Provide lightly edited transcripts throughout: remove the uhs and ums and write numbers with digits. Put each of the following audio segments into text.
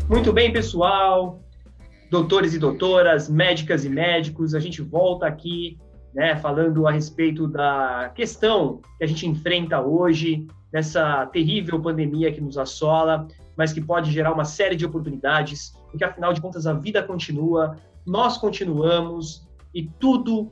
Muito bem, pessoal, doutores e doutoras, médicas e médicos, a gente volta aqui, né, falando a respeito da questão que a gente enfrenta hoje, nessa terrível pandemia que nos assola, mas que pode gerar uma série de oportunidades, porque afinal de contas a vida continua, nós continuamos e tudo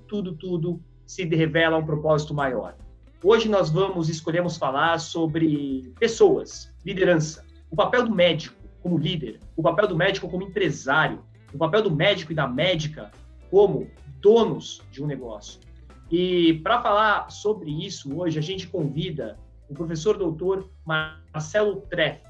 se revela um propósito maior. Hoje nós escolhemos falar sobre pessoas, liderança, o papel do médico como líder, o papel do médico como empresário, o papel do médico e da médica como donos de um negócio. E para falar sobre isso, hoje a gente convida o professor doutor Marcelo Treff,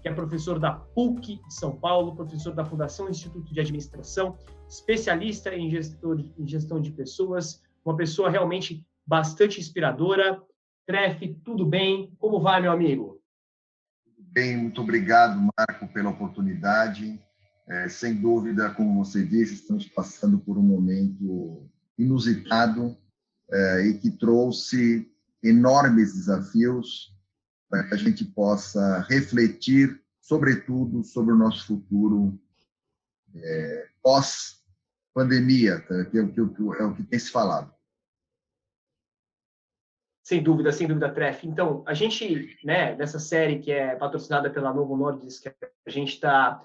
que é professor da PUC de São Paulo, professor da Fundação Instituto de Administração, especialista em gestão de pessoas, uma pessoa realmente bastante inspiradora. Treff, tudo bem? Como vai, meu amigo? Bem, muito obrigado, Marco, pela oportunidade. Sem dúvida, como você disse, estamos passando por um momento inusitado e que trouxe enormes desafios para que a gente possa refletir, sobretudo, sobre o nosso futuro pós-pandemia, que é o que tem se falado. Sem dúvida, Treff. Então, a gente, né, nessa série que é patrocinada pela Novo Nordisk, a gente está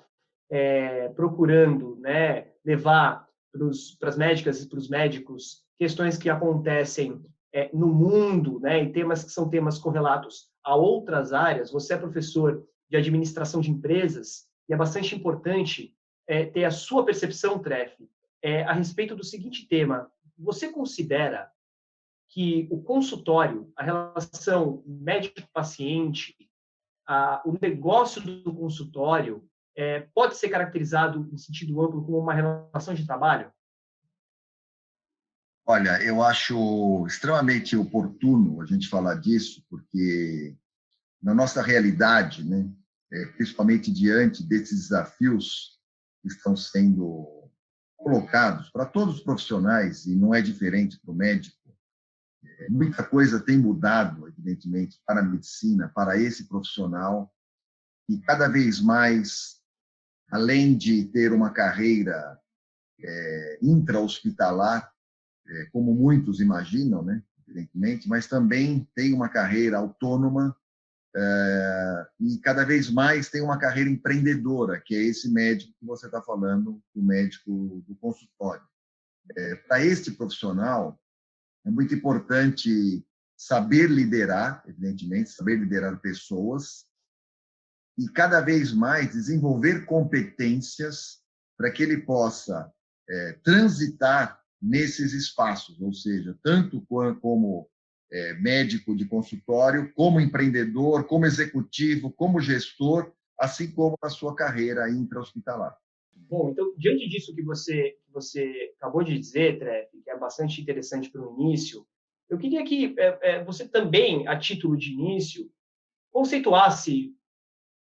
procurando, né, levar para as médicas e para os médicos questões que acontecem no mundo, né, e temas que são temas correlatos a outras áreas. Você é professor de administração de empresas e é bastante importante ter a sua percepção, Treff, a respeito do seguinte tema. Você considera que o consultório, a relação médico-paciente, o negócio do consultório pode ser caracterizado, em sentido amplo, como uma relação de trabalho? Olha, eu acho extremamente oportuno a gente falar disso, porque na nossa realidade, né, principalmente diante desses desafios que estão sendo colocados para todos os profissionais, e não é diferente para o médico, muita coisa tem mudado, evidentemente, para a medicina, para esse profissional, e cada vez mais, além de ter uma carreira intra-hospitalar, como muitos imaginam, né, evidentemente, mas também tem uma carreira autônoma e cada vez mais tem uma carreira empreendedora, que é esse médico que você está falando, o médico do consultório. Para este profissional, é muito importante saber liderar, evidentemente, saber liderar pessoas e cada vez mais desenvolver competências para que ele possa transitar nesses espaços, ou seja, tanto como médico de consultório, como empreendedor, como executivo, como gestor, assim como na sua carreira intra-hospitalar. Bom, então, diante disso que você acabou de dizer, Treff, que é bastante interessante para o início, eu queria que você também, a título de início, conceituasse,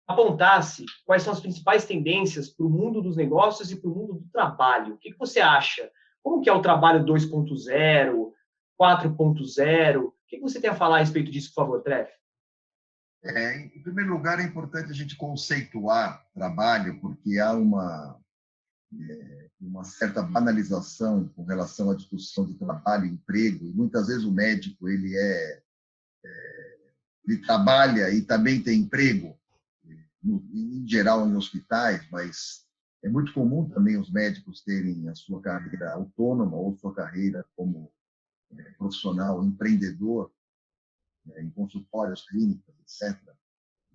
apontasse quais são as principais tendências para o mundo dos negócios e para o mundo do trabalho. O que você acha? Como que é o trabalho 2.0, 4.0? O que você tem a falar a respeito disso, por favor, Treff? Em primeiro lugar, é importante a gente conceituar trabalho, porque há uma certa banalização com relação à discussão de trabalho e emprego. E muitas vezes o médico ele trabalha e também tem emprego, em geral em hospitais, mas é muito comum também os médicos terem a sua carreira autônoma ou sua carreira como profissional empreendedor, em consultórios, clínicas, etc.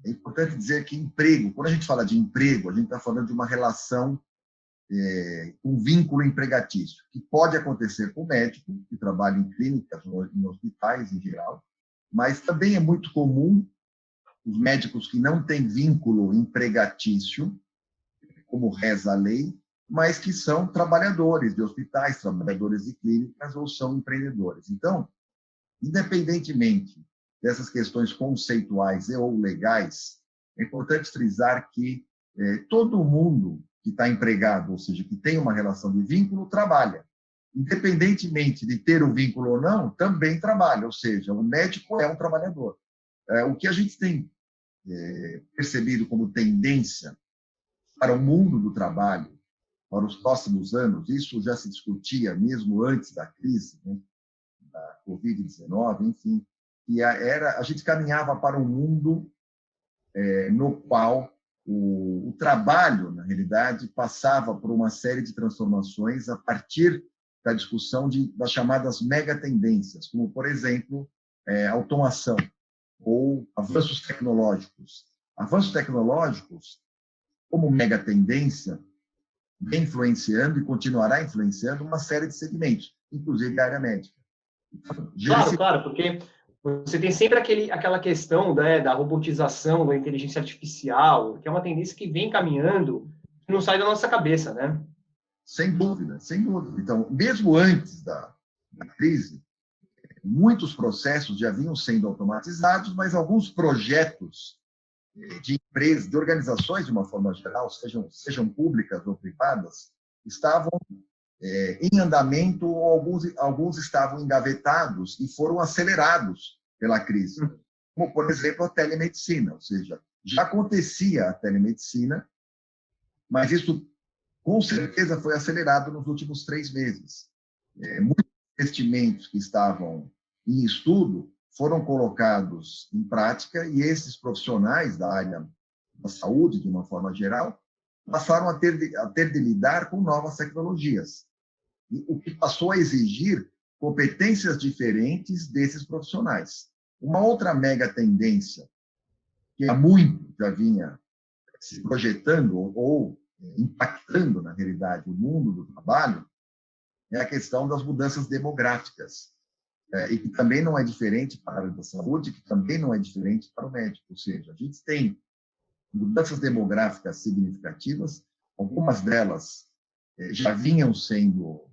É importante dizer que emprego, quando a gente fala de emprego, a gente está falando de uma relação, um vínculo empregatício, que pode acontecer com o médico, que trabalha em clínicas, em hospitais em geral, mas também é muito comum os médicos que não têm vínculo empregatício, como reza a lei, mas que são trabalhadores de hospitais, trabalhadores de clínicas ou são empreendedores. Então, independentemente dessas questões conceituais e ou legais, é importante frisar que todo mundo que está empregado, ou seja, que tem uma relação de vínculo, trabalha. Independentemente de ter o vínculo ou não, também trabalha, ou seja, o médico é um trabalhador. O que a gente tem percebido como tendência para o mundo do trabalho, para os próximos anos, isso já se discutia mesmo antes da crise, né, da Covid-19, enfim, e a gente caminhava para um mundo no qual o trabalho, na realidade, passava por uma série de transformações a partir da discussão das chamadas megatendências, como, por exemplo, automação ou avanços tecnológicos. Avanços tecnológicos, como megatendência, vem influenciando e continuará influenciando uma série de segmentos, inclusive a área médica. Claro, claro, porque você tem sempre aquela questão, né, da robotização, da inteligência artificial, que é uma tendência que vem caminhando e não sai da nossa cabeça, né? Sem dúvida, sem dúvida. Então, mesmo antes da crise, muitos processos já vinham sendo automatizados, mas alguns projetos de empresas, de organizações, de uma forma geral, sejam públicas ou privadas, estavam em andamento, ou alguns estavam engavetados e foram acelerados pela crise. Como, por exemplo, a telemedicina, ou seja, já acontecia a telemedicina, mas isso, com certeza, foi acelerado nos últimos 3 meses. Muitos investimentos que estavam em estudo foram colocados em prática e esses profissionais da área da saúde, de uma forma geral, passaram a ter de lidar com novas tecnologias, o que passou a exigir competências diferentes desses profissionais. Uma outra mega tendência, que há muito já vinha se projetando ou impactando, na realidade, o mundo do trabalho, é a questão das mudanças demográficas, e que também não é diferente para a área da saúde, que também não é diferente para o médico. Ou seja, a gente tem mudanças demográficas significativas, algumas delas já vinham sendo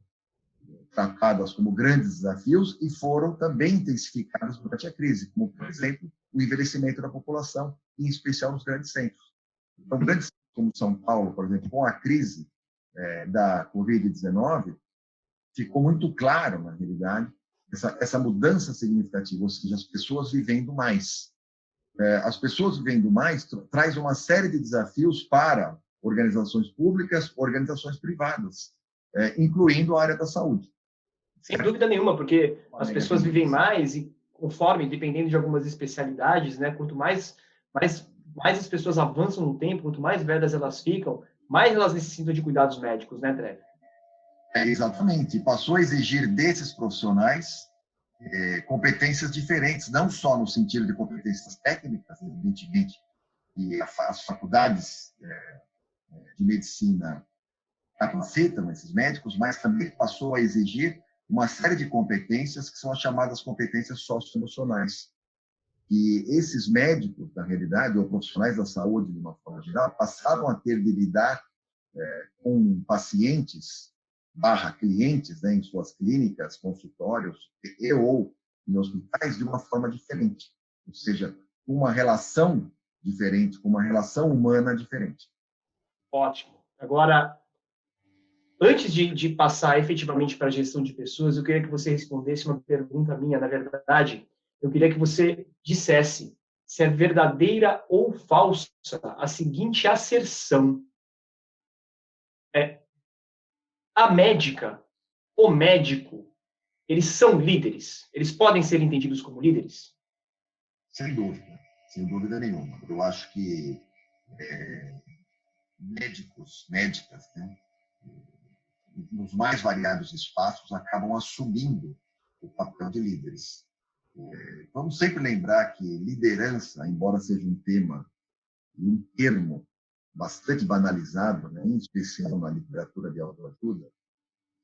tratadas como grandes desafios e foram também intensificadas durante a crise, como, por exemplo, o envelhecimento da população, em especial nos grandes centros. Então, grandes centros como São Paulo, por exemplo, com a crise da Covid-19, ficou muito claro, na realidade, essa mudança significativa, ou seja, as pessoas vivendo mais. As pessoas vivendo mais traz uma série de desafios para organizações públicas, organizações privadas, incluindo a área da saúde. Sem dúvida nenhuma, porque as pessoas vivem mais e conforme, dependendo de algumas especialidades, né, quanto mais as pessoas avançam no tempo, quanto mais velhas elas ficam, mais elas necessitam de cuidados médicos, né, André? Exatamente. E passou a exigir desses profissionais competências diferentes, não só no sentido de competências técnicas, evidentemente, que as faculdades de medicina capacitam esses médicos, mas também passou a exigir uma série de competências que são as chamadas competências socioemocionais. E esses médicos, na realidade, ou profissionais da saúde, de uma forma geral, passaram a ter de lidar com pacientes /clientes, né, em suas clínicas, consultórios ou em hospitais de uma forma diferente, ou seja, com uma relação diferente, com uma relação humana diferente. Ótimo. Agora, antes de passar efetivamente para a gestão de pessoas, eu queria que você respondesse uma pergunta minha, na verdade. Eu queria que você dissesse se é verdadeira ou falsa a seguinte asserção. A médica, o médico, eles são líderes? Eles podem ser entendidos como líderes? Sem dúvida nenhuma. Eu acho que médicos, médicas, né, nos mais variados espaços, acabam assumindo o papel de líderes. Vamos sempre lembrar que liderança, embora seja um tema e um termo bastante banalizado, né, em especial na literatura de autoajuda,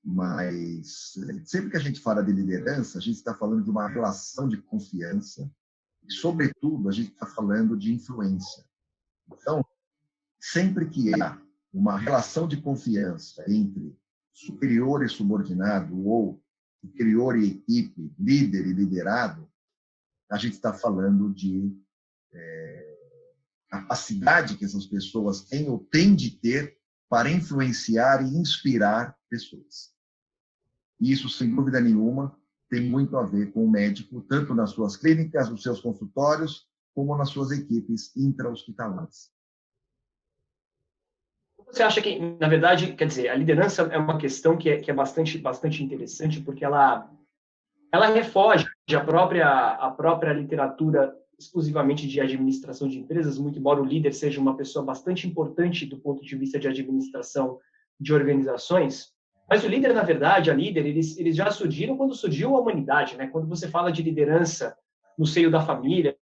mas sempre que a gente fala de liderança, a gente está falando de uma relação de confiança e, sobretudo, a gente está falando de influência. Então, sempre que há uma relação de confiança entre superior e subordinado, ou superior e equipe, líder e liderado, a gente está falando de capacidade que essas pessoas têm ou têm de ter para influenciar e inspirar pessoas. E isso, sem dúvida nenhuma, tem muito a ver com o médico, tanto nas suas clínicas, nos seus consultórios, como nas suas equipes intra-hospitalares. Você acha que, na verdade, quer dizer, a liderança é uma questão que é bastante interessante, porque ela refoge a própria literatura exclusivamente de administração de empresas, muito embora o líder seja uma pessoa bastante importante do ponto de vista de administração de organizações, mas o líder, na verdade, a líder, eles já surgiram quando surgiu a humanidade, né? Quando você fala de liderança no seio da família,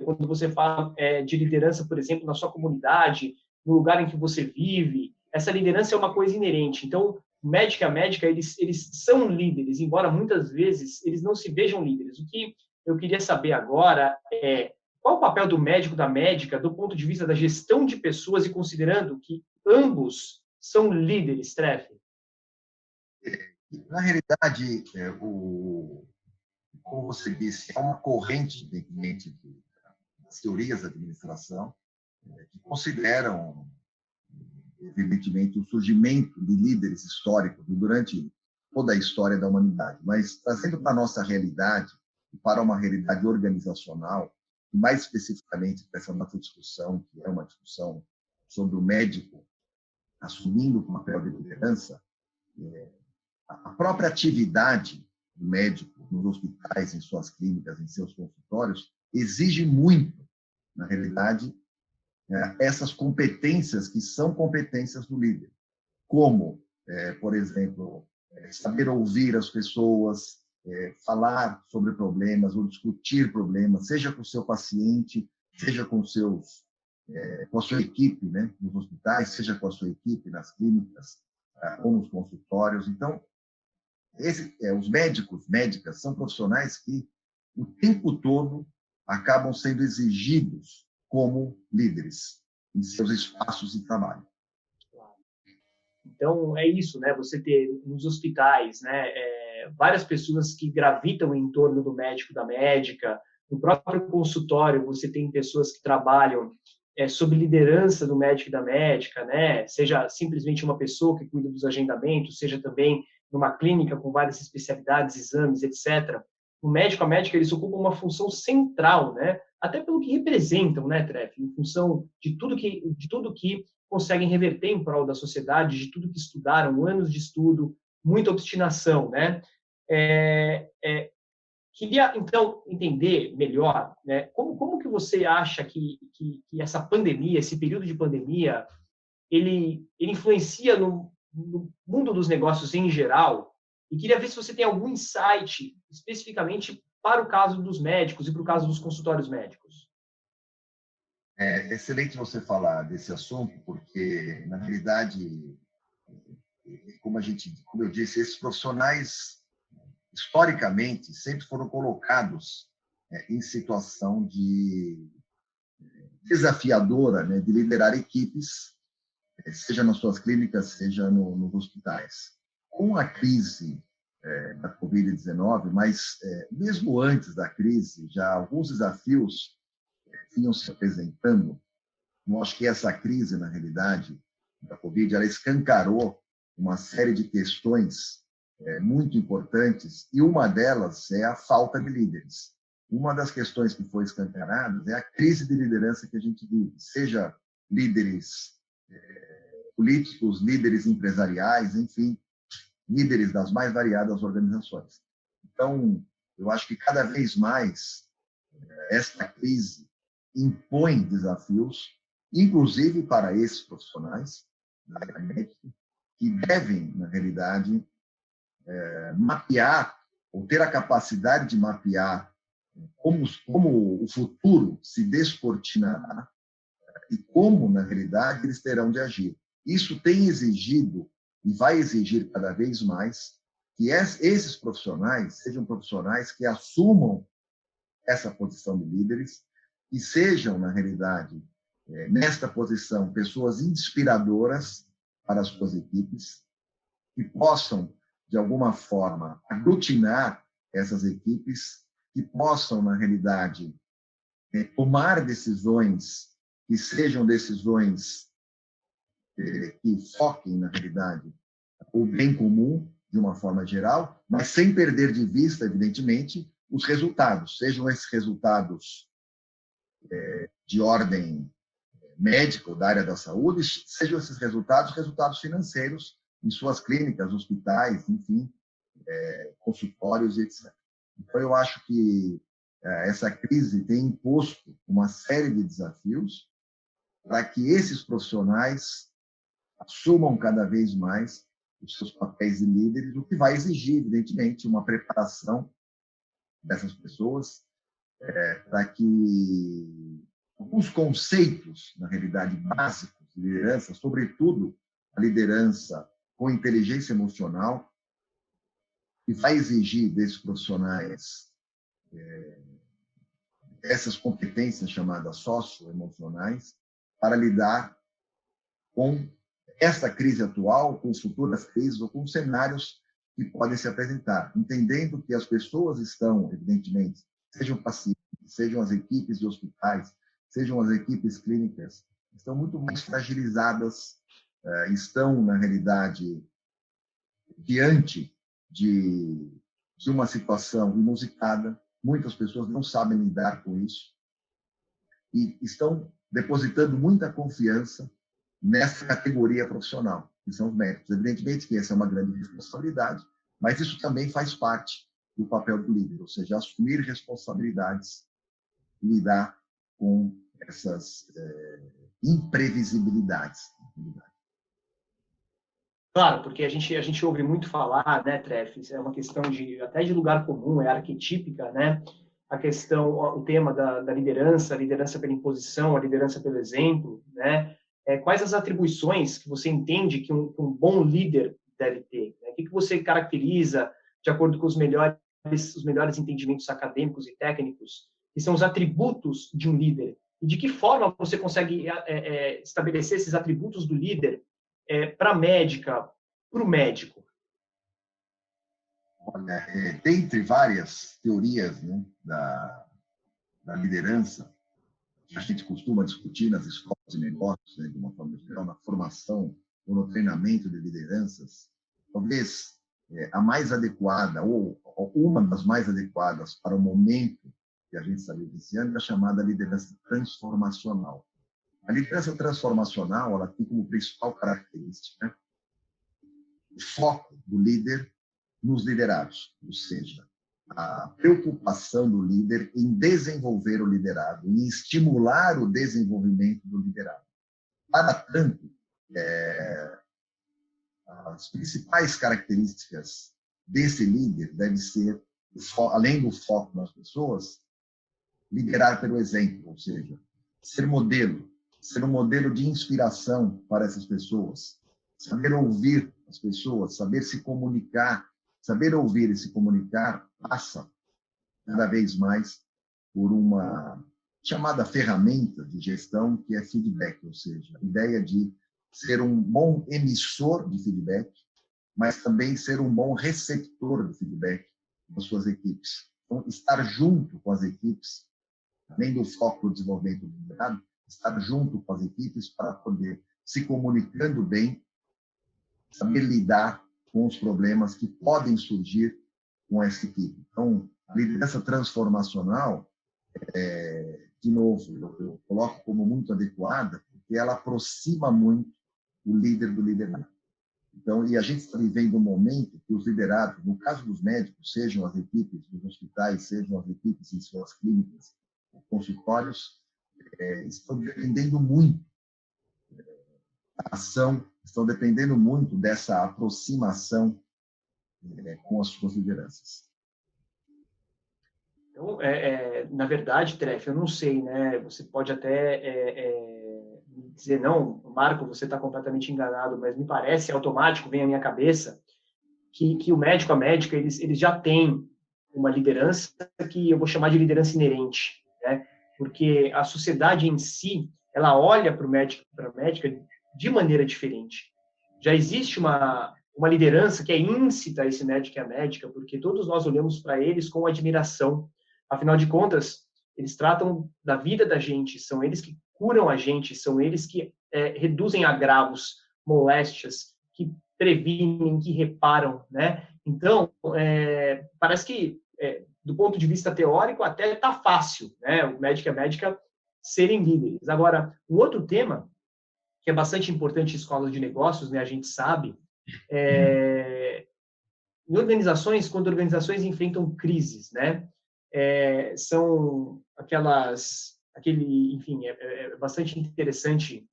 quando você fala de liderança, por exemplo, na sua comunidade, no lugar em que você vive, essa liderança é uma coisa inerente. Então, o médico e a médica, eles são líderes, embora muitas vezes eles não se vejam líderes. O que eu queria saber agora é qual o papel do médico, da médica, do ponto de vista da gestão de pessoas e considerando que ambos são líderes, Treff? Na realidade, como você disse, é uma corrente evidentemente das teorias da administração que consideram, evidentemente, o surgimento de líderes históricos durante toda a história da humanidade. Mas, trazendo para a nossa realidade, e para uma realidade organizacional, e mais especificamente para essa nossa discussão, que é uma discussão sobre o médico assumindo o papel de liderança, a própria atividade do médico nos hospitais, em suas clínicas, em seus consultórios, exige muito, na realidade, essas competências que são competências do líder, como, por exemplo, saber ouvir as pessoas, falar sobre problemas ou discutir problemas, seja com o seu paciente, seja com com a sua equipe, né, nos hospitais, seja com a sua equipe nas clínicas ou nos consultórios. Então, os médicos, médicas, são profissionais que o tempo todo acabam sendo exigidos como líderes em seus espaços de trabalho. Então, é isso, né? Você ter nos hospitais, né, várias pessoas que gravitam em torno do médico, da médica. No próprio consultório, você tem pessoas que trabalham sob liderança do médico e da médica, né? Seja simplesmente uma pessoa que cuida dos agendamentos, seja também numa clínica com várias especialidades, exames, etc. O médico, a médica, eles ocupam uma função central, né? Até pelo que representam, né, Treff? Em função de tudo que conseguem reverter em prol da sociedade, de tudo que estudaram, anos de estudo, muita obstinação, né? Queria, então, entender melhor, né, como que você acha que essa pandemia, esse período de pandemia, ele influencia no mundo dos negócios em geral? E queria ver se você tem algum insight especificamente para o caso dos médicos e para o caso dos consultórios médicos. É excelente você falar desse assunto, porque, na realidade, como eu disse, esses profissionais, historicamente, sempre foram colocados em situação desafiadora, né, de liderar equipes, seja nas suas clínicas, seja nos hospitais. Com a crise da Covid-19, mas mesmo antes da crise, já alguns desafios vinham se apresentando. Eu acho que essa crise, na realidade, da Covid, ela escancarou uma série de questões muito importantes, e uma delas é a falta de líderes. Uma das questões que foi escancarada é a crise de liderança que a gente vive, seja líderes políticos, líderes empresariais, enfim, líderes das mais variadas organizações. Então, eu acho que cada vez mais esta crise impõe desafios, inclusive para esses profissionais da área médica, que devem, na realidade, mapear ou ter a capacidade de mapear como o futuro se descortinará e como, na realidade, eles terão de agir. Isso tem exigido e vai exigir cada vez mais que esses profissionais sejam profissionais que assumam essa posição de líderes e sejam, na realidade, nesta posição, pessoas inspiradoras para as suas equipes, que possam, de alguma forma, aglutinar essas equipes, que possam, na realidade, tomar decisões que sejam decisões que foquem, na realidade, o bem comum, de uma forma geral, mas sem perder de vista, evidentemente, os resultados, sejam esses resultados de ordem médica ou da área da saúde, sejam esses resultados financeiros em suas clínicas, hospitais, enfim, consultórios, etc. Então, eu acho que essa crise tem imposto uma série de desafios para que esses profissionais assumam cada vez mais os seus papéis de líderes, o que vai exigir, evidentemente, uma preparação dessas pessoas para que alguns conceitos, na realidade, básicos de liderança, sobretudo a liderança com inteligência emocional, que vai exigir desses profissionais essas competências chamadas socioemocionais para lidar com essa crise atual, com futuras crises ou com cenários que podem se apresentar, entendendo que as pessoas estão, evidentemente, sejam pacientes, sejam as equipes de hospitais, sejam as equipes clínicas, estão muito mais fragilizadas, estão, na realidade, diante de uma situação inusitada, muitas pessoas não sabem lidar com isso e estão depositando muita confiança nessa categoria profissional, que são os médicos. Evidentemente que essa é uma grande responsabilidade, mas isso também faz parte do papel do líder, ou seja, assumir responsabilidades e lidar com essas imprevisibilidades. Claro, porque a gente ouve muito falar, né, Treffes, é uma questão até de lugar comum, é arquetípica, né? A questão, o tema da liderança, a liderança pela imposição, a liderança pelo exemplo, né? Quais as atribuições que você entende que um bom líder deve ter? Né? O que você caracteriza, de acordo com os melhores entendimentos acadêmicos e técnicos, que são os atributos de um líder? E de que forma você consegue estabelecer esses atributos do líder para a médica, para o médico? Olha, dentre várias teorias, né, da liderança, que a gente costuma discutir nas escolas de negócios, né, de uma forma geral, na formação ou no treinamento de lideranças, talvez a mais adequada, ou uma das mais adequadas para o momento que a gente está vivenciando, é a chamada liderança transformacional. A liderança transformacional, ela tem como principal característica, né, o foco do líder nos liderados, ou seja, a preocupação do líder em desenvolver o liderado, em estimular o desenvolvimento do liderado. Para tanto, as principais características desse líder devem ser, além do foco nas pessoas, liderar pelo exemplo, ou seja, ser um modelo de inspiração para essas pessoas, saber ouvir as pessoas, saber se comunicar, saber ouvir e se comunicar passa cada vez mais por uma chamada ferramenta de gestão que é feedback, ou seja, a ideia de ser um bom emissor de feedback, mas também ser um bom receptor de feedback das suas equipes. Então, estar junto com as equipes, além do foco do desenvolvimento do liderado, estar junto com as equipes para poder, se comunicando bem, saber lidar com os problemas que podem surgir com essa equipe. Então, a liderança transformacional, de novo, eu coloco como muito adequada, porque ela aproxima muito o líder do liderado. Então, e a gente está vivendo um momento que os liderados, no caso dos médicos, sejam as equipes dos hospitais, sejam as equipes em suas clínicas, consultórios, estão dependendo muito da ação, estão dependendo muito dessa aproximação com as suas lideranças. Então, na verdade, Treff, eu não sei, né? Você pode até dizer, não, Marco, você está completamente enganado, mas me parece automático, vem à minha cabeça, que o médico, a médica, eles já têm uma liderança que eu vou chamar de liderança inerente, né? Porque a sociedade em si, ela olha para o médico e para a médica de maneira diferente. Já existe uma liderança que é íncita a esse médico e a médica, porque todos nós olhamos para eles com admiração. Afinal de contas, eles tratam da vida da gente, são eles que curam a gente, são eles que reduzem agravos, moléstias, que previnem, que reparam, né? Então, parece que, do ponto de vista teórico, até está fácil, né? O médico e a médica serem líderes. Agora, um outro tema que é bastante importante em escolas de negócios, né, a gente sabe, em organizações, quando organizações enfrentam crises, né, são enfim, é bastante interessante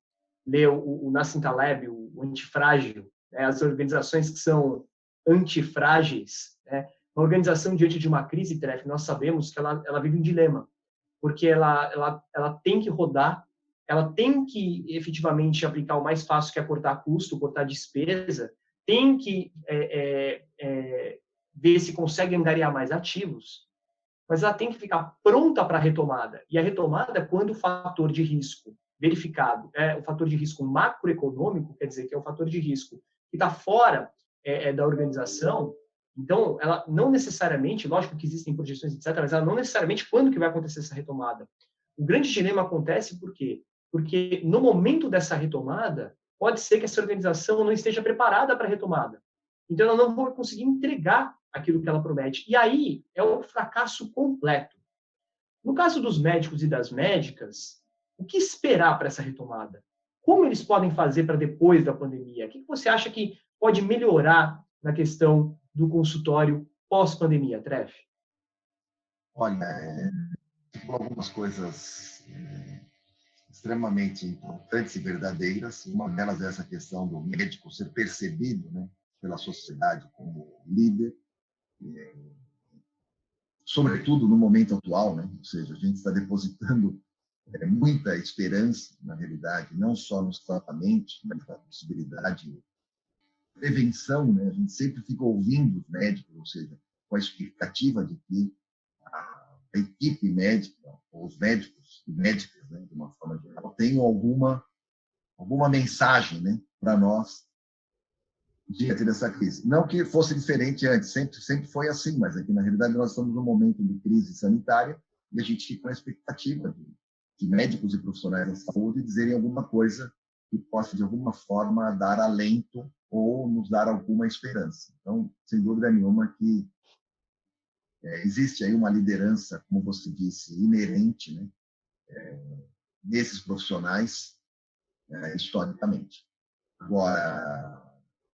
ler o Nassim Taleb, o Antifrágil, né, as organizações que são antifrágeis, né, uma organização diante de uma crise, Tref, nós sabemos que ela vive um dilema, porque ela tem que rodar, ela tem que efetivamente aplicar o mais fácil, que é cortar custo, cortar despesa, tem que ver se consegue angariar mais ativos, mas ela tem que ficar pronta para a retomada. E a retomada, quando o fator de risco verificado é o fator de risco macroeconômico, quer dizer, que é o fator de risco que está fora da organização, então, ela não necessariamente, lógico que existem projeções, etc., mas ela não necessariamente quando que vai acontecer essa retomada. O grande dilema acontece por quê? Porque no momento dessa retomada, pode ser que essa organização não esteja preparada para a retomada. Então, ela não vai conseguir entregar aquilo que ela promete. E aí é o fracasso completo. No caso dos médicos e das médicas, o que esperar para essa retomada? Como eles podem fazer para depois da pandemia? O que você acha que pode melhorar na questão do consultório pós-pandemia, Tref? Olha, algumas coisas extremamente importantes e verdadeiras. Uma delas é essa questão do médico ser percebido, né, pela sociedade como líder, sobretudo no momento atual, né? Ou seja, a gente está depositando muita esperança, na realidade, não só nos tratamentos, mas na possibilidade de prevenção, né? A gente sempre fica ouvindo os médicos, ou seja, com a expectativa de que a equipe médica, ou os médicos e médicas, né, de uma forma geral, tenham alguma mensagem, né, para nós diante dessa crise. Não que fosse diferente antes, sempre foi assim, mas aqui, na realidade, nós estamos num momento de crise sanitária e a gente fica com a expectativa de médicos e profissionais da saúde dizerem alguma coisa que possa, de alguma forma, dar alento ou nos dar alguma esperança. Então, sem dúvida nenhuma que existe aí uma liderança, como você disse, inerente, né, nesses profissionais, historicamente. Agora,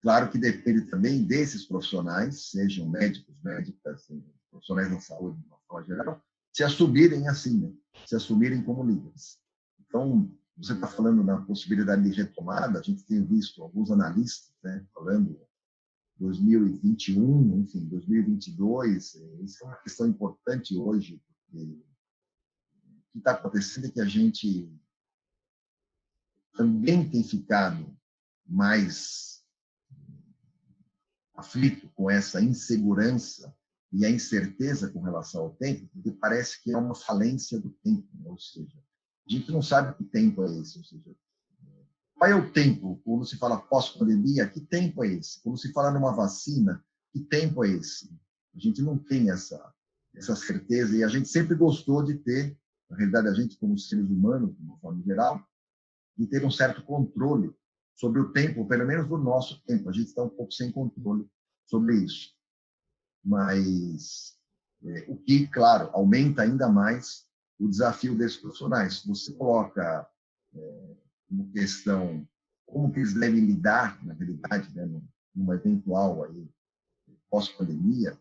claro que depende também desses profissionais, sejam médicos, médicas, profissionais da saúde, de uma forma geral, se assumirem assim, né? Se assumirem como líderes. Então, você está falando na possibilidade de retomada, a gente tem visto alguns analistas, né, falando 2021, enfim, 2022, isso é uma questão importante hoje, porque o que está acontecendo é que a gente também tem ficado mais aflito com essa insegurança e a incerteza com relação ao tempo, porque parece que é uma falência do tempo, né? Ou seja, a gente não sabe que tempo é esse, ou seja, qual é o tempo? Quando se fala pós-pandemia, que tempo é esse? Quando se fala numa vacina, que tempo é esse? A gente não tem essa certeza e a gente sempre gostou de ter, na realidade, a gente como seres humanos, de uma forma geral, de ter um certo controle sobre o tempo, pelo menos do nosso tempo. A gente está um pouco sem controle sobre isso. Mas o que, claro, aumenta ainda mais o desafio desses profissionais. Você coloca como questão como que eles devem lidar, na realidade, né, numa eventual aí, pós-pandemia,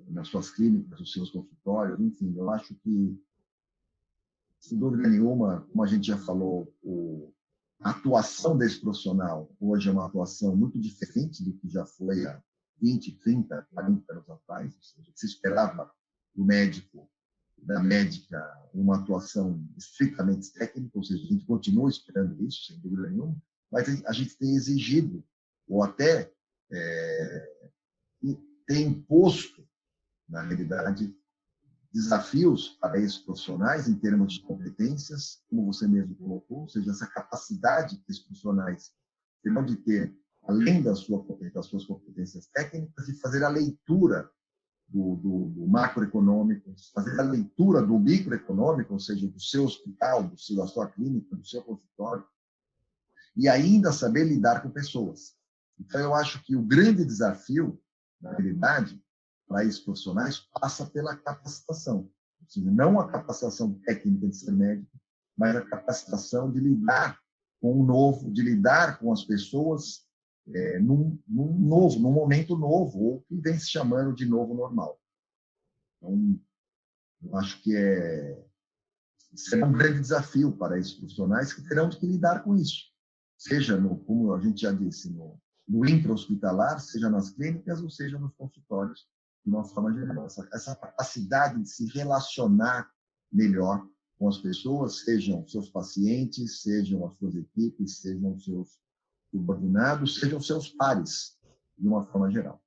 nas suas clínicas, nos seus consultórios, enfim, eu acho que, sem dúvida nenhuma, como a gente já falou, a atuação desse profissional hoje é uma atuação muito diferente do que já foi há 20, 30, 40 anos atrás. Ou seja, se esperava do médico, da médica, uma atuação estritamente técnica, ou seja, a gente continua esperando isso, sem dúvida nenhuma, mas a gente tem exigido, ou até tem imposto, na realidade, desafios para esses profissionais em termos de competências, como você mesmo colocou, ou seja, essa capacidade que esses profissionais terão de ter, além das suas competências técnicas, de fazer a leitura do macroeconômico, fazer a leitura do microeconômico, ou seja, do seu hospital, da sua clínica, do seu consultório, e ainda saber lidar com pessoas. Então, eu acho que o grande desafio, na realidade, para esses profissionais, passa pela capacitação. Ou seja, não a capacitação técnica de ser médico, mas a capacitação de lidar com o novo, de lidar com as pessoas num momento novo, ou que vem se chamando de novo normal. Então, eu acho que será um grande desafio para esses profissionais que terão que lidar com isso, seja, como a gente já disse, no intra-hospitalar, seja nas clínicas ou seja nos consultórios, de uma forma geral. Essa capacidade de se relacionar melhor com as pessoas, sejam seus pacientes, sejam as suas equipes, sejam os seus subordinados, sejam seus pares, de uma forma geral.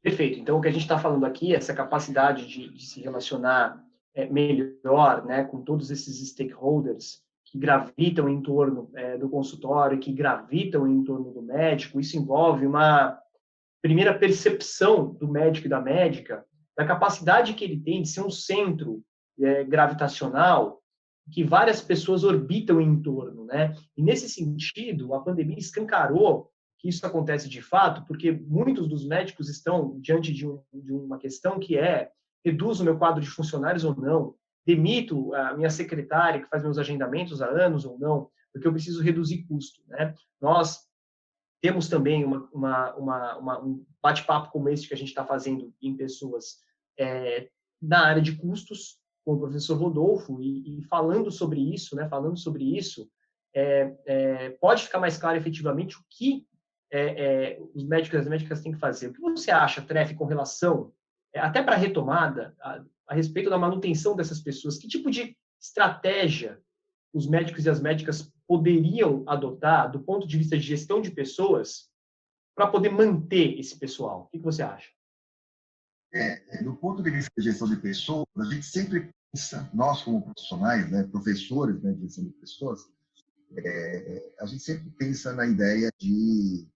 Perfeito. Então, o que a gente está falando aqui, essa capacidade de se relacionar melhor, né, com todos esses stakeholders que gravitam em torno do consultório, que gravitam em torno do médico, isso envolve uma primeira percepção do médico e da médica, da capacidade que ele tem de ser um centro gravitacional que várias pessoas orbitam em torno, né? E nesse sentido, a pandemia escancarou que isso acontece de fato, porque muitos dos médicos estão diante de uma questão que reduzo o meu quadro de funcionários ou não, demito a minha secretária que faz meus agendamentos há anos ou não, porque eu preciso reduzir custo, né? Nós temos também um bate-papo como esse que a gente está fazendo em pessoas na área de custos, com o professor Rodolfo, e falando sobre isso, né, pode ficar mais claro efetivamente o que os médicos e as médicas têm que fazer. O que você acha, Treff, com relação, até para a retomada, a respeito da manutenção dessas pessoas? Que tipo de estratégia os médicos e as médicas poderiam adotar do ponto de vista de gestão de pessoas para poder manter esse pessoal? O que você acha? Do ponto de vista de gestão de pessoas, a gente sempre pensa, nós como profissionais, né, professores, né, de gestão de pessoas, a gente sempre pensa na ideia de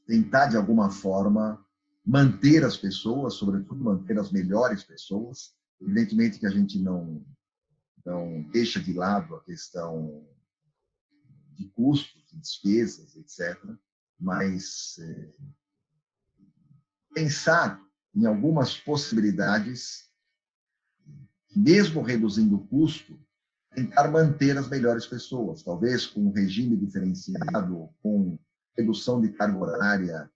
tentar, de alguma forma, manter as pessoas, sobretudo manter as melhores pessoas. Evidentemente que a gente não deixa de lado a questão de custos, de despesas, etc. Mas pensar em algumas possibilidades, mesmo reduzindo o custo, tentar manter as melhores pessoas, talvez com um regime diferenciado, com redução de carga horária,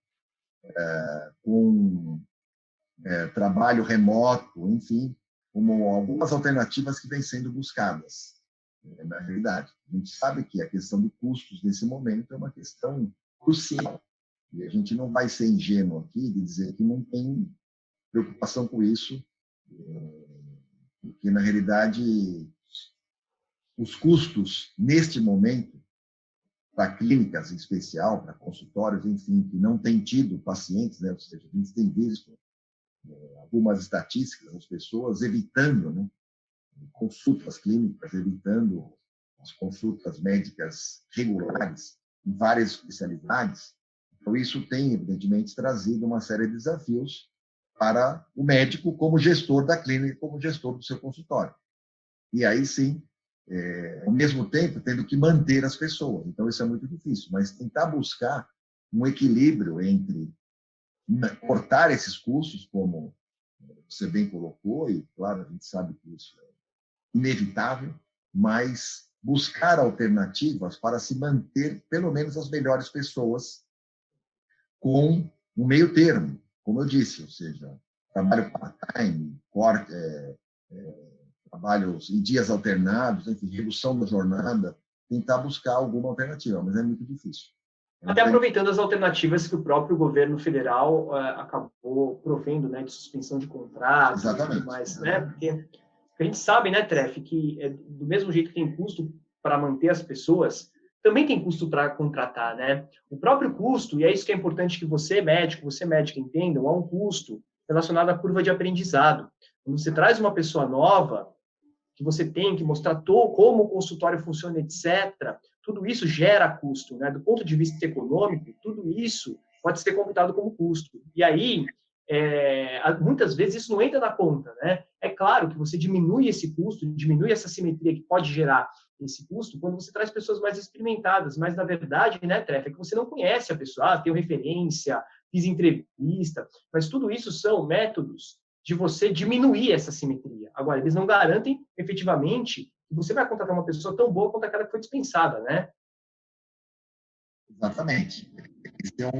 com trabalho remoto, enfim, como algumas alternativas que vêm sendo buscadas. Na realidade, a gente sabe que a questão de custos nesse momento é uma questão crucial. E a gente não vai ser ingênuo aqui de dizer que não tem preocupação com isso, porque, na realidade, os custos, neste momento, para clínicas em especial, para consultórios, enfim, que não têm tido pacientes, né? Ou seja, a gente tem visto algumas estatísticas das pessoas evitando, né, consultas clínicas, evitando as consultas médicas regulares em várias especialidades. Então, isso tem, evidentemente, trazido uma série de desafios para o médico como gestor da clínica, como gestor do seu consultório. E aí, sim, ao mesmo tempo, tendo que manter as pessoas. Então, isso é muito difícil, mas tentar buscar um equilíbrio entre cortar esses custos, como você bem colocou, e, claro, a gente sabe que isso é inevitável, mas buscar alternativas para se manter, pelo menos, as melhores pessoas com um meio termo, como eu disse, ou seja, trabalho part-time, trabalhos em dias alternados, enfim, redução da jornada, tentar buscar alguma alternativa, mas é muito difícil. Até aproveitando as alternativas que o próprio governo federal acabou provendo, né, de suspensão de contratos e tudo mais, né? Porque a gente sabe, né, Treff, que do mesmo jeito que tem custo para manter as pessoas, também tem custo para contratar, né? O próprio custo, e é isso que é importante que você, médico, você, médica, entendam, há um custo relacionado à curva de aprendizado. Quando você traz uma pessoa nova, que você tem que mostrar como o consultório funciona, etc., tudo isso gera custo, né? Do ponto de vista econômico, tudo isso pode ser computado como custo. E aí, muitas vezes isso não entra na conta, né? É claro que você diminui esse custo, diminui essa simetria que pode gerar esse custo quando você traz pessoas mais experimentadas, mas na verdade, né, Treff, é que você não conhece a pessoa, tenho referência, fiz entrevista, mas tudo isso são métodos de você diminuir essa simetria. Agora, eles não garantem, efetivamente, que você vai contratar uma pessoa tão boa quanto aquela que foi dispensada, né? Exatamente. Então,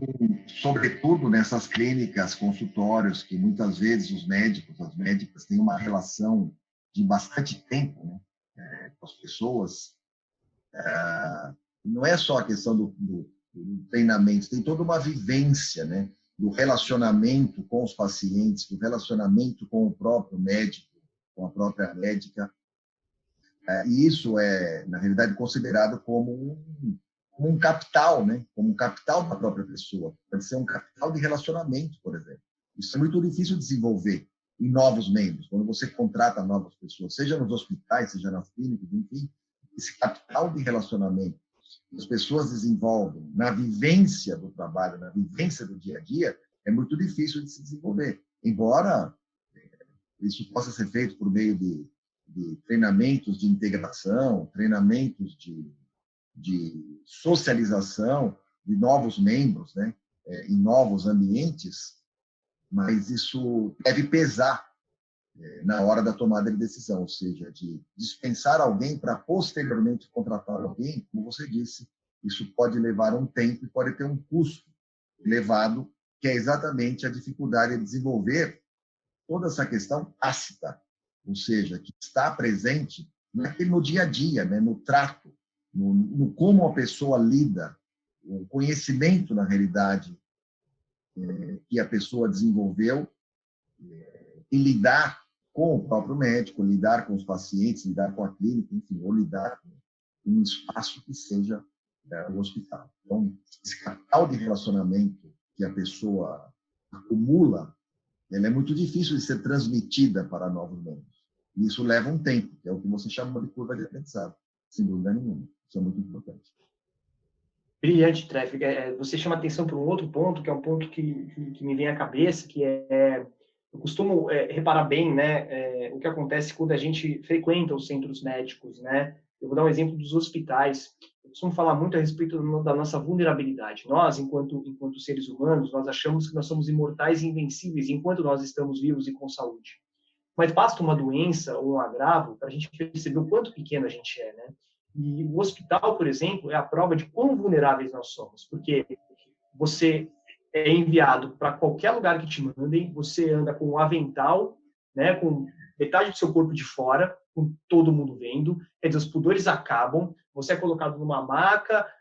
sobretudo nessas clínicas, consultórios, que muitas vezes os médicos, as médicas têm uma relação de bastante tempo, né, com as pessoas. Não é só a questão do treinamento, tem toda uma vivência, né, do relacionamento com os pacientes, do relacionamento com o próprio médico, com a própria médica. E isso é, na realidade, considerado como um capital, né? Como um capital da própria pessoa. Pode ser um capital de relacionamento, por exemplo. Isso é muito difícil de desenvolver em novos membros, quando você contrata novas pessoas, seja nos hospitais, seja nas clínicas, enfim, esse capital de relacionamento que as pessoas desenvolvem na vivência do trabalho, na vivência do dia a dia, é muito difícil de se desenvolver. Embora isso possa ser feito por meio de treinamentos de integração, treinamentos de socialização de novos membros, né, em novos ambientes, mas isso deve pesar na hora da tomada de decisão, ou seja, de dispensar alguém para posteriormente contratar alguém, como você disse, isso pode levar um tempo e pode ter um custo elevado, que é exatamente a dificuldade de desenvolver toda essa questão tácita, ou seja, que está presente no dia a dia, né, no trato, no como a pessoa lida, o conhecimento, na realidade, que a pessoa desenvolveu, e lidar com o próprio médico, lidar com os pacientes, lidar com a clínica, enfim, ou lidar com um espaço que seja o hospital. Então, esse capital de relacionamento que a pessoa acumula, ela é muito difícil de ser transmitida para novos membros. E isso leva um tempo, que é o que você chama de curva de aprendizado, sem dúvida nenhuma. Isso é muito importante. Brilhante, Traffic. Você chama atenção para um outro ponto, que é um ponto que me vem à cabeça, que eu costumo reparar bem, né, o que acontece quando a gente frequenta os centros médicos, né? Eu vou dar um exemplo dos hospitais. Eu costumo falar muito a respeito da nossa vulnerabilidade. Nós, enquanto seres humanos, nós achamos que nós somos imortais e invencíveis enquanto nós estamos vivos e com saúde. Mas basta uma doença ou um agravo para a gente perceber o quanto pequeno a gente é, né? E o hospital, por exemplo, é a prova de quão vulneráveis nós somos, porque você é enviado para qualquer lugar que te mandem, você anda com um avental, né, com metade do seu corpo de fora, com todo mundo vendo, quer dizer, os pudores acabam, você é colocado numa maca,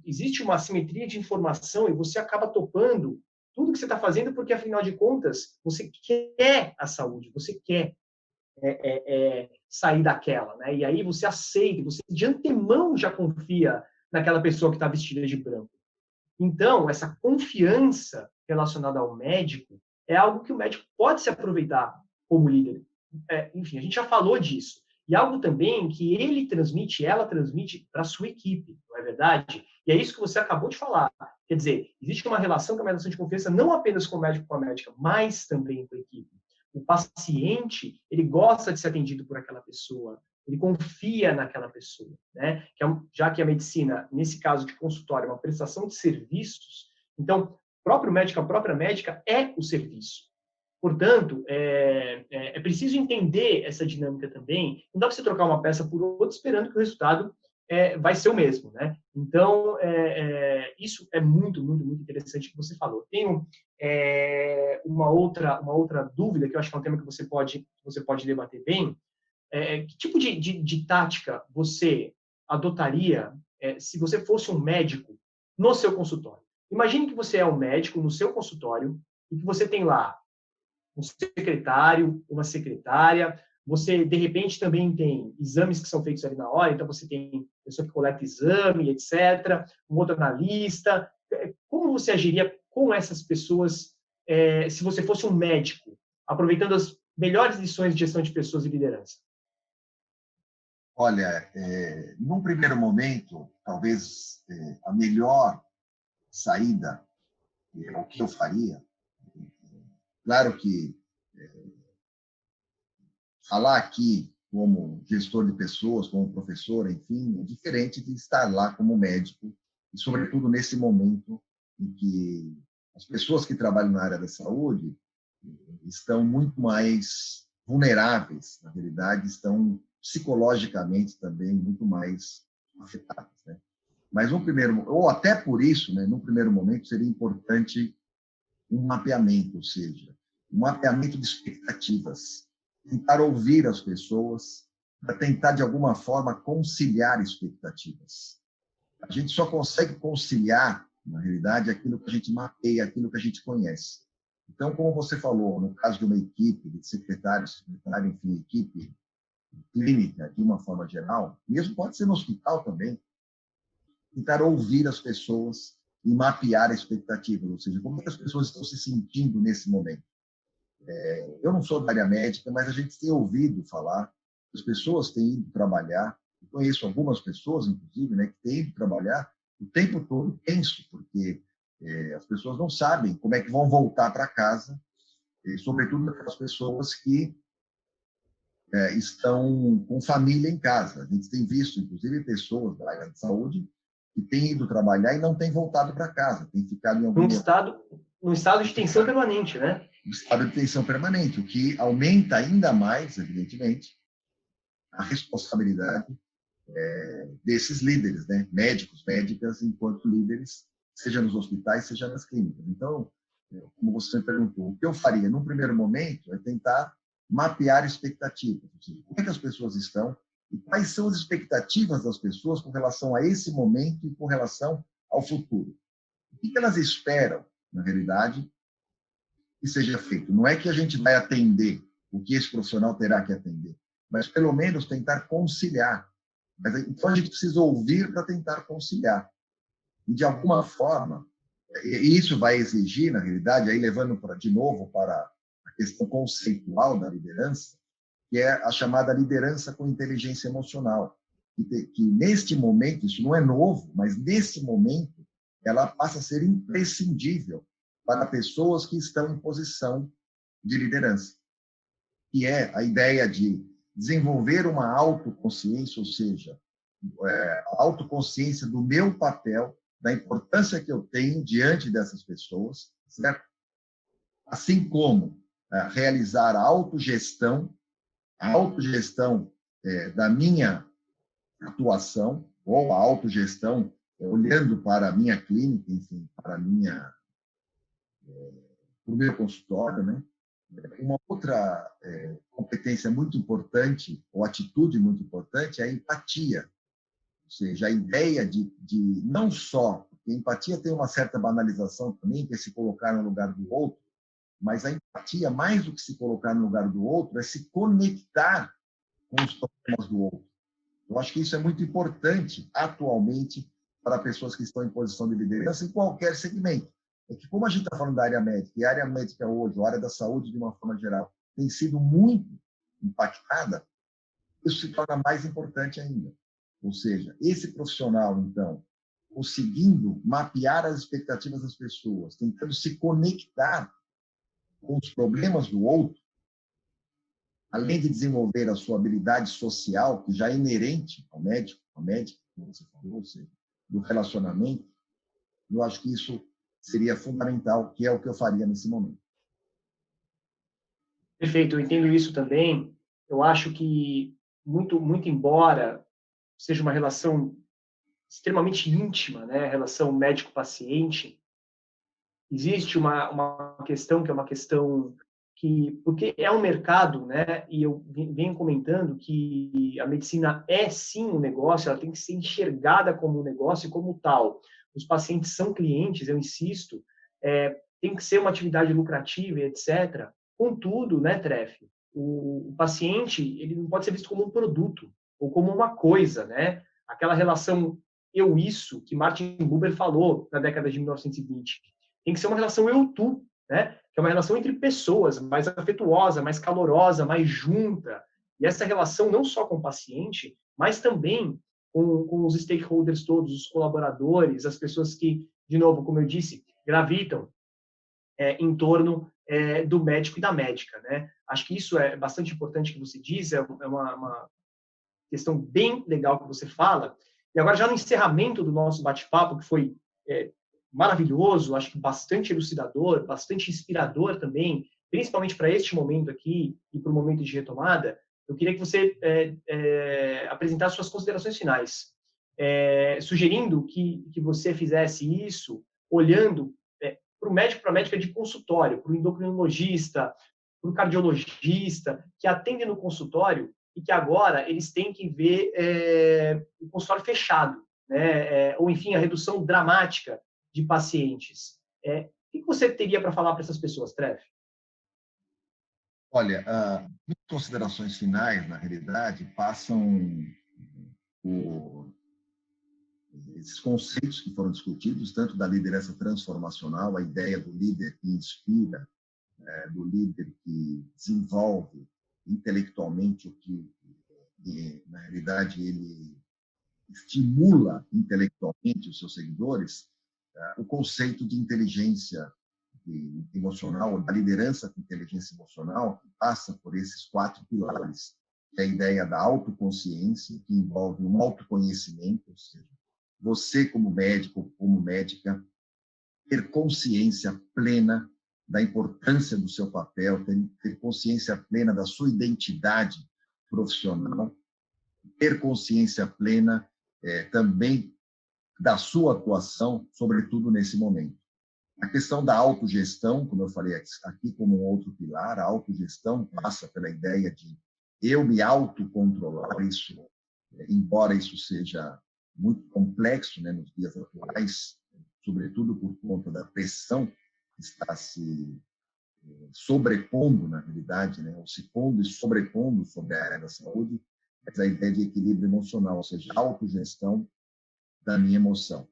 existe uma assimetria de informação e você acaba topando tudo que você está fazendo porque, afinal de contas, você quer a saúde, você quer sair daquela, né? E aí você aceita, você de antemão já confia naquela pessoa que está vestida de branco. Então, essa confiança relacionada ao médico é algo que o médico pode se aproveitar como líder. Enfim, a gente já falou disso. E algo também que ele transmite, ela transmite para a sua equipe, não é verdade? E é isso que você acabou de falar. Quer dizer, existe uma relação que é uma relação de confiança não apenas com o médico com a médica, mas também com a equipe. O paciente, ele gosta de ser atendido por aquela pessoa, ele confia naquela pessoa, né? Já que a medicina, nesse caso de consultório, é uma prestação de serviços, então, o próprio médico, a própria médica é o serviço. Portanto, é preciso entender essa dinâmica também. Não dá para você trocar uma peça por outra esperando que o resultado vai ser o mesmo, né? Então, isso é muito, muito, muito interessante que você falou. Tenho uma outra dúvida, que eu acho que é um tema que você pode debater bem. Que tipo de tática você adotaria se você fosse um médico no seu consultório? Imagine que você é um médico no seu consultório e que você tem lá um secretário, uma secretária, você, de repente, também tem exames que são feitos ali na hora, então você tem pessoa que coleta exame, etc., um outro analista. Como você agiria com essas pessoas se você fosse um médico, aproveitando as melhores lições de gestão de pessoas e liderança? Olha, num primeiro momento, talvez a melhor saída, o que eu faria, claro que falar aqui como gestor de pessoas, como professor, enfim, é diferente de estar lá como médico, e sobretudo nesse momento em que as pessoas que trabalham na área da saúde estão muito mais vulneráveis, na realidade, estão psicologicamente também muito mais afetados, né? Mas no primeiro, ou até por isso, né, no primeiro momento seria importante um mapeamento, ou seja, um mapeamento de expectativas, tentar ouvir as pessoas, para tentar de alguma forma conciliar expectativas. A gente só consegue conciliar, na realidade, aquilo que a gente mapeia, aquilo que a gente conhece. Então, como você falou, no caso de uma equipe de secretário, enfim, equipe clínica, de uma forma geral, mesmo pode ser no hospital também, tentar ouvir as pessoas e mapear expectativas, ou seja, como é que as pessoas estão se sentindo nesse momento. Eu não sou da área médica, mas a gente tem ouvido falar, as pessoas têm ido trabalhar, eu conheço algumas pessoas, inclusive, né, que têm ido trabalhar o tempo todo tenso, porque as pessoas não sabem como é que vão voltar para casa, sobretudo aquelas pessoas que estão com família em casa. A gente tem visto, inclusive, pessoas da área de saúde que têm ido trabalhar e não têm voltado para casa, têm ficado em algum num estado de tensão permanente, né? Um estado de tensão permanente, o que aumenta ainda mais, evidentemente, a responsabilidade desses líderes, né? Médicos, médicas, enquanto líderes, seja nos hospitais, seja nas clínicas. Então, como você me perguntou, o que eu faria, num primeiro momento, é tentar mapear expectativas. Ou seja, como é que as pessoas estão e quais são as expectativas das pessoas com relação a esse momento e com relação ao futuro. O que elas esperam, na realidade, que seja feito? Não é que a gente vai atender o que esse profissional terá que atender, mas pelo menos tentar conciliar. Então a gente precisa ouvir para tentar conciliar. E de alguma forma, e isso vai exigir, na realidade, aí levando de novo para a questão conceitual da liderança, que é a chamada liderança com inteligência emocional, que neste momento, isso não é novo, mas nesse momento, ela passa a ser imprescindível para pessoas que estão em posição de liderança, que é a ideia de desenvolver uma autoconsciência, ou seja, a autoconsciência do meu papel, da importância que eu tenho diante dessas pessoas, certo? Assim como realizar a autogestão da minha atuação, ou a autogestão olhando para a minha clínica, enfim, para o meu consultório, né? Uma outra competência muito importante, ou atitude muito importante, é a empatia. Ou seja, a ideia de não só, porque a empatia tem uma certa banalização também, que é se colocar no lugar do outro, mas a empatia, mais do que se colocar no lugar do outro, é se conectar com os problemas do outro. Eu acho que isso é muito importante atualmente para pessoas que estão em posição de liderança em qualquer segmento. É que, como a gente está falando da área médica, e a área médica hoje, a área da saúde de uma forma geral, tem sido muito impactada, isso se torna mais importante ainda. Ou seja, esse profissional, então, conseguindo mapear as expectativas das pessoas, tentando se conectar com os problemas do outro, além de desenvolver a sua habilidade social, que já é inerente ao médico, à médica, como você falou, ou seja, do relacionamento, eu acho que isso seria fundamental, que é o que eu faria nesse momento. Perfeito, eu entendo isso também. Eu acho que, muito embora seja uma relação extremamente íntima, né, relação médico-paciente, existe uma questão que é uma questão que, porque é um mercado, né, e eu venho comentando que a medicina é sim um negócio, ela tem que ser enxergada como um negócio e como tal. Os pacientes são clientes, eu insisto, tem que ser uma atividade lucrativa, etc. Contudo, né, Treff, o paciente ele não pode ser visto como um produto ou como uma coisa, né? Aquela relação eu-isso que Martin Buber falou na década de 1920. Tem que ser uma relação eu-tu, né? Que é uma relação entre pessoas, mais afetuosa, mais calorosa, mais junta. E essa relação não só com o paciente, mas também com os stakeholders todos, os colaboradores, as pessoas que, de novo, como eu disse, gravitam em torno do médico e da médica, né? Acho que isso é bastante importante que você diz, é uma questão bem legal que você fala. E agora, já no encerramento do nosso bate-papo, que foi maravilhoso, acho que bastante elucidador, bastante inspirador também, principalmente para este momento aqui e para o momento de retomada, eu queria que você apresentasse suas considerações finais, sugerindo que você fizesse isso olhando para o médico, para a médica de consultório, para o endocrinologista, para o cardiologista, que atende no consultório e que agora eles têm que ver o consultório fechado, né? Ou, enfim, a redução dramática de pacientes. O que você teria para falar para essas pessoas, Treff? Olha, as considerações finais, na realidade, passam por esses conceitos que foram discutidos, tanto da liderança transformacional, a ideia do líder que inspira, do líder que desenvolve intelectualmente o que, na realidade, ele estimula intelectualmente os seus seguidores, o conceito de inteligência emocional, da liderança com inteligência emocional, que passa por esses 4 pilares, que é a ideia da autoconsciência, que envolve um autoconhecimento, ou seja, você como médico, como médica, ter consciência plena da importância do seu papel, ter consciência plena da sua identidade profissional, ter consciência plena também da sua atuação, sobretudo nesse momento. A questão da autogestão, como eu falei aqui como um outro pilar, a autogestão passa pela ideia de eu me autocontrolar, isso, embora isso seja muito complexo, né, nos dias atuais, sobretudo por conta da pressão que está se sobrepondo, na realidade, né, ou se pondo e sobrepondo sobre a área da saúde, mas a ideia de equilíbrio emocional, ou seja, autogestão da minha emoção.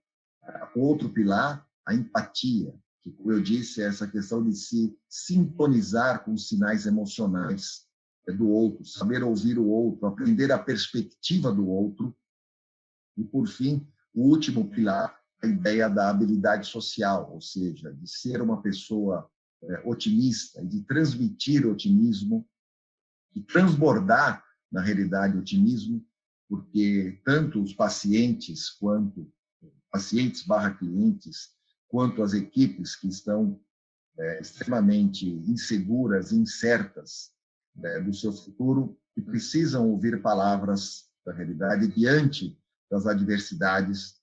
Outro pilar, a empatia, que, como eu disse, é essa questão de se sintonizar com os sinais emocionais do outro, saber ouvir o outro, aprender a perspectiva do outro. E, por fim, o último pilar, a ideia da habilidade social, ou seja, de ser uma pessoa otimista, de transmitir otimismo e transbordar, na realidade, otimismo, porque tanto os pacientes quanto pacientes/clientes, quanto as equipes que estão extremamente inseguras, incertas do seu futuro, que precisam ouvir palavras da realidade diante das adversidades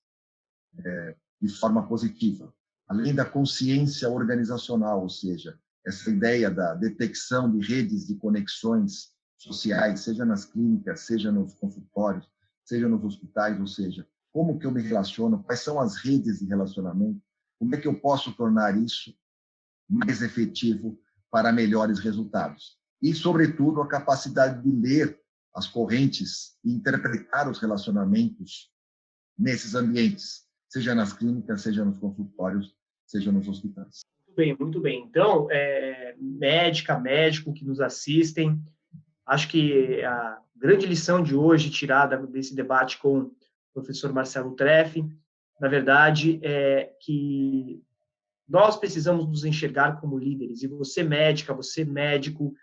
de forma positiva. Além da consciência organizacional, ou seja, essa ideia da detecção de redes de conexões sociais, seja nas clínicas, seja nos consultórios, seja nos hospitais, ou seja, como que eu me relaciono, quais são as redes de relacionamento, como é que eu posso tornar isso mais efetivo para melhores resultados. E, sobretudo, a capacidade de ler as correntes e interpretar os relacionamentos nesses ambientes, seja nas clínicas, seja nos consultórios, seja nos hospitais. Muito bem, muito bem. Então, médica, médico que nos assistem, acho que a grande lição de hoje, tirada desse debate com o professor Marcelo Treff, na verdade, é que nós precisamos nos enxergar como líderes. E você, médica, você, médico,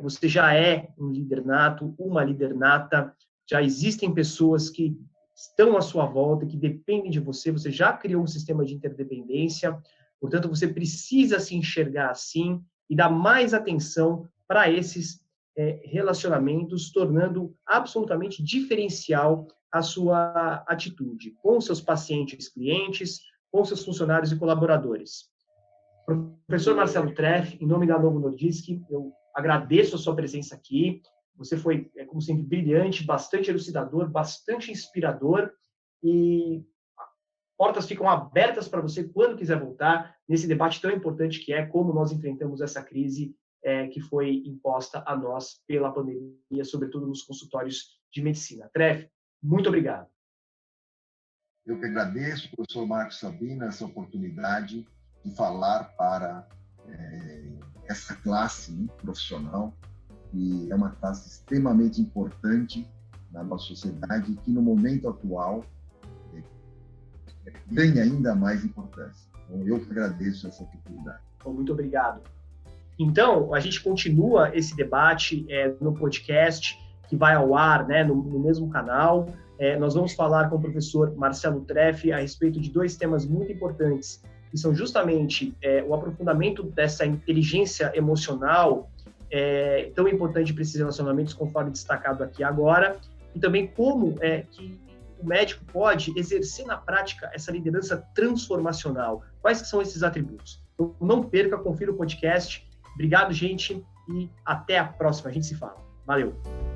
você já é um líder nato, uma líder nata, já existem pessoas que estão à sua volta, que dependem de você, você já criou um sistema de interdependência, portanto, você precisa se enxergar assim e dar mais atenção para esses relacionamentos, tornando absolutamente diferencial a sua atitude com seus pacientes, clientes, com seus funcionários e colaboradores. Professor Marcelo Treff, em nome da Novo Nordisk, eu agradeço a sua presença aqui. Você foi, como sempre, brilhante, bastante elucidador, bastante inspirador e portas ficam abertas para você quando quiser voltar nesse debate tão importante que é como nós enfrentamos essa crise que foi imposta a nós pela pandemia, sobretudo nos consultórios de medicina. Treff, muito obrigado. Eu que agradeço, professor Marcos Sabino, essa oportunidade de falar para essa classe profissional, que é uma classe extremamente importante na nossa sociedade e que, no momento atual, ganha ainda mais importância. Então, eu que agradeço essa oportunidade. Muito obrigado. Então, a gente continua esse debate no podcast, que vai ao ar, né, no mesmo canal. Nós vamos falar com o professor Marcelo Treff a respeito de 2 temas muito importantes, que são justamente o aprofundamento dessa inteligência emocional, tão importante para esses relacionamentos, conforme destacado aqui agora, e também como que o médico pode exercer na prática essa liderança transformacional. Quais são esses atributos? Então, não perca, confira o podcast. Obrigado, gente, e até a próxima. A gente se fala. Valeu!